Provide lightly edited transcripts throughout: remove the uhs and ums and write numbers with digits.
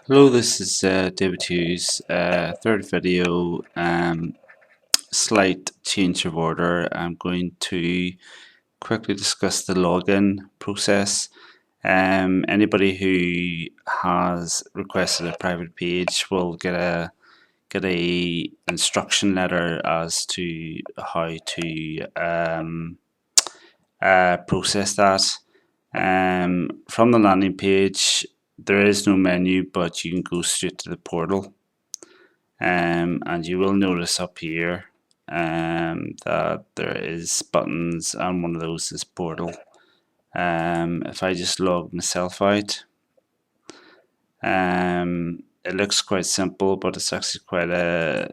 Hello, this is David Hughes, third video, slight change of order. I'm going to quickly discuss the login process. Anybody who has requested a private page will get a instruction letter as to how to process that. From the landing page, there is no menu, but you can go straight to the portal. And you will notice up here that there is buttons, and one of those is portal. If I just log myself out, it looks quite simple, but it's actually quite a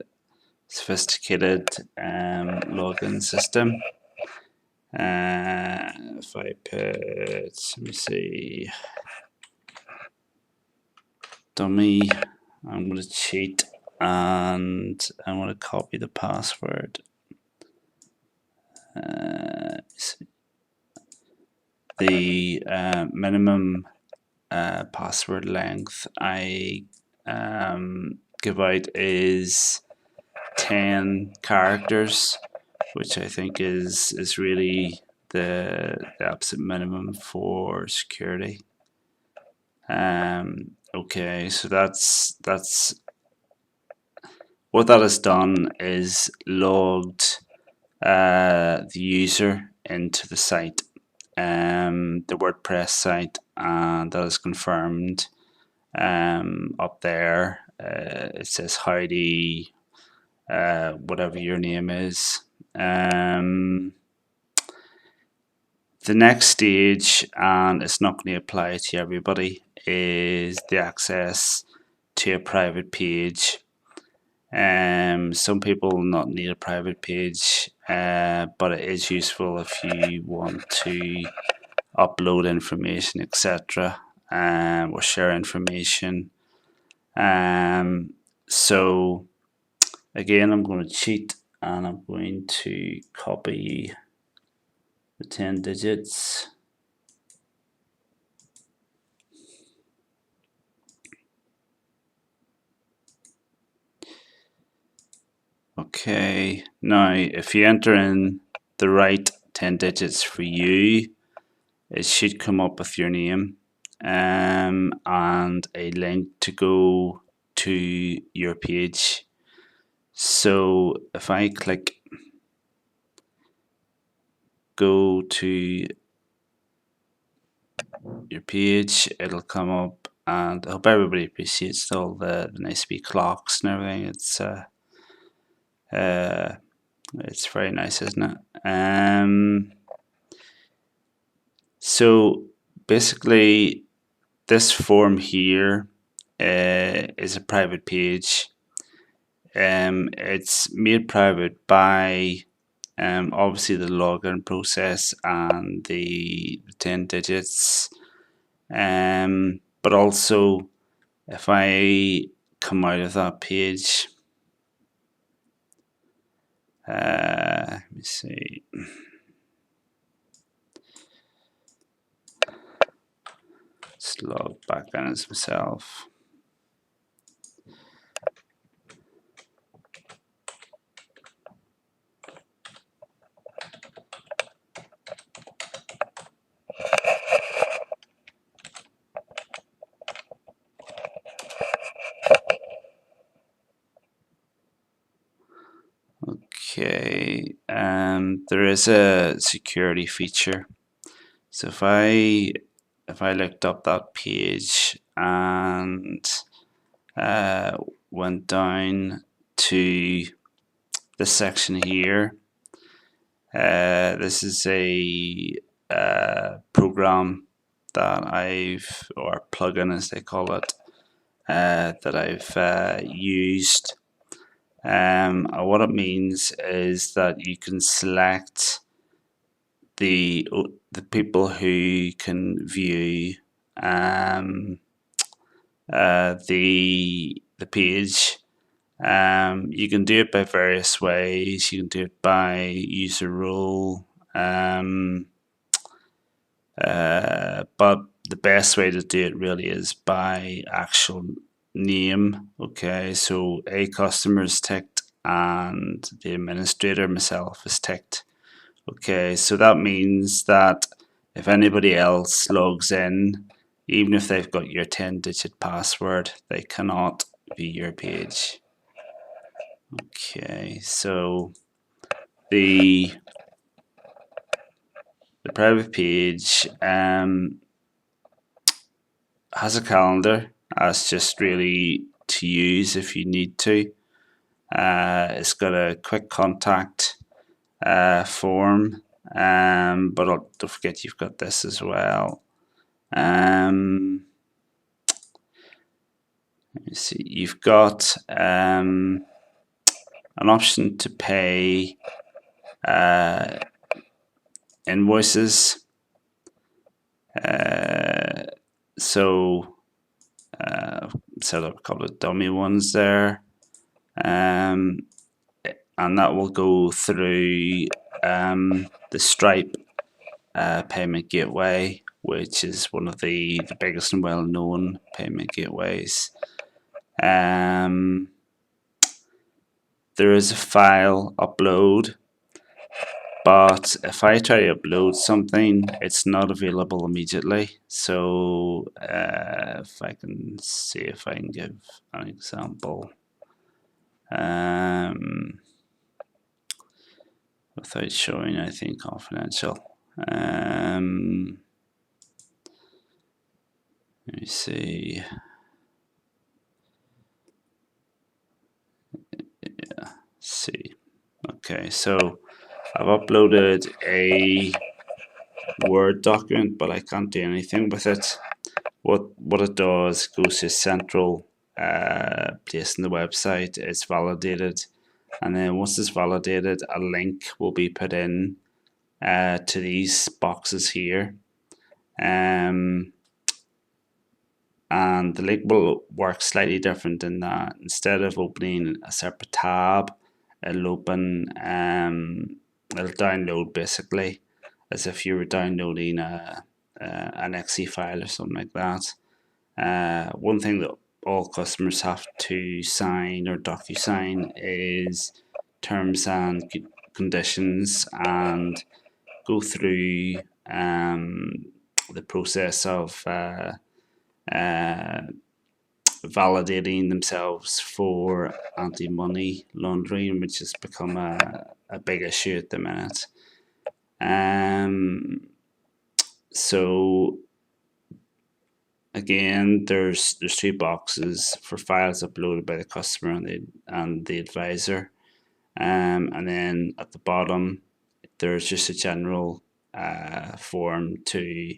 sophisticated login system. If I put, let me see, dummy, I'm going to cheat and I'm going to copy the password. The minimum password length I give out is 10 characters, which I think is really the absolute minimum for security. Okay, so that's what that has done is logged the user into the site, the WordPress site, and that is confirmed up there. It says Heidi, whatever your name is. The next stage, and it's not going to apply to everybody, is the access to a private page. Some people will not need a private page, but it is useful if you want to upload information, etc., or share information. So again, I'm going to cheat and I'm going to copy the 10 digits. Okay, now if you enter in the right 10 digits for you, it should come up with your name and a link to go to your page. So if I click go to your page, it'll come up, and I hope everybody appreciates all the nice wee clocks and everything. It's very nice, isn't it? So basically, this form here is a private page. It's made private by obviously the login process and the 10 digits. But also, if I come out of that page, let me see. Let's log back in as myself. Okay, there is a security feature. So if I looked up that page and went down to this section here, this is a program that or plugin as they call it, that I've used. What it means is that you can select the people who can view the page. You can do it by various ways. You can do it by user role, but the best way to do it really is by actual name. Okay, so a customer is ticked and the administrator, myself, is ticked. Okay, so that means that if anybody else logs in, even if they've got your 10-digit password, they cannot view your page. Okay, so the private page has a calendar. That's just really to use if you need to. It's got a quick contact form, but don't forget you've got this as well. Let me see. You've got an option to pay invoices. So set up a couple of dummy ones there, and that will go through the Stripe payment gateway, which is one of the biggest and well-known payment gateways. There is a file upload, but if I try to upload something, it's not available immediately. So if I can see if I can give an example without showing anything confidential. Let me see. Yeah, see. Okay, so I've uploaded a Word document, but I can't do anything with it. What it does goes to a central place in the website. It's validated, and then once it's validated, a link will be put in to these boxes here. And the link will work slightly different in that instead of opening a separate tab, it'll open it'll download basically as if you were downloading an exe file or something like that. One thing that all customers have to sign or DocuSign is terms and conditions, and go through the process of validating themselves for anti-money laundering, which has become a big issue at the minute. So again, there's two boxes for files uploaded by the customer and the advisor, and then at the bottom there's just a general form to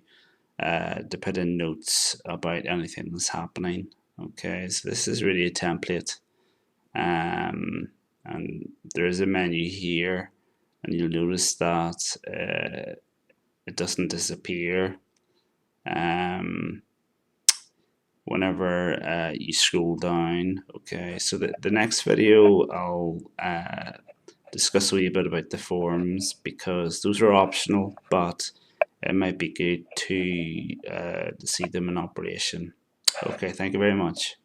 put in notes about anything that's happening. Okay, so this is really a template, and there is a menu here, and you'll notice that it doesn't disappear whenever you scroll down. Okay, so the next video I'll discuss a wee bit about the forms, because those are optional, but it might be good to see them in operation. Okay, thank you very much.